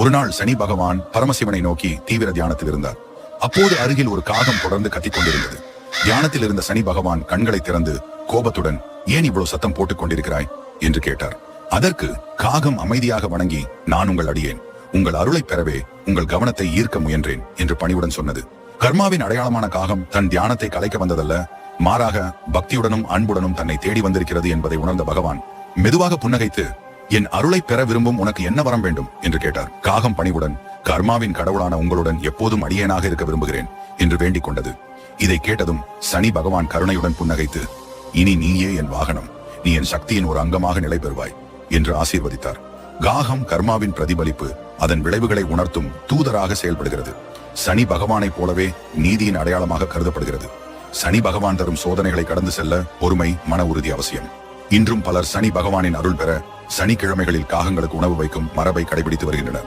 ஒரு நாள் சனி பகவான் பரமசிவனை நோக்கி தீவிர தியானத்தில் இருந்தார். அப்போது அருகில் ஒரு காகம் தொடர்ந்து கத்திக் கொண்டிருந்தது. தியானத்தில் இருந்த சனி பகவான் கண்களை திறந்து கோபத்துடன், ஏன் இவ்வளவு சத்தம் போட்டுக் கொண்டிருக்கிறாய் என்று கேட்டார். அதற்கு காகம் அமைதியாக வணங்கி, நான் உங்கள் அடியேன், உங்கள் அருளை பெறவே உங்கள் கவனத்தை ஈர்க்க முயன்றேன் என்று பணிவுடன் சொன்னது. கர்மாவின் அடையாளமான காகம் தன் தியானத்தை கலைக்க வந்ததல்ல, மாறாக பக்தியுடனும் அன்புடனும் தன்னை தேடி வந்திருக்கிறது என்பதை உணர்ந்த பகவான் மெதுவாக புன்னகைத்து, என் அருளை பெற விரும்பும் உனக்கு என்ன வரம் வேண்டும் என்று கேட்டார். காகம் பணிவுடன், கர்மாவின் கடவுளான உங்களுடன் எப்போதும் அடியேனாக இருக்க விரும்புகிறேன் என்று வேண்டிக் கொண்டது. இதை கேட்டதும் சனி பகவான் கருணையுடன் புன்னகைத்து, இனி நீயே என் வாகனம், நீ என் சக்தியின் ஒரு அங்கமாக நிலை பெறுவாய் என்று ஆசீர்வதித்தார். காகம் கர்மாவின் பிரதிபலிப்பு, அதன் விளைவுகளை உணர்த்தும் தூதராக செயல்படுகிறது. சனி பகவானைப் போலவே நீதியின் அடையாளமாக கருதப்படுகிறது. சனி பகவான் தரும் சோதனைகளை கடந்து செல்ல பொறுமை, மன உறுதி அவசியம். இன்றும் பலர் சனி பகவானின் அருள் பெற சனிக்கிழமைகளில் காகங்களுக்கு உணவு வைக்கும் மரபை கடைபிடித்து வருகின்றனர்.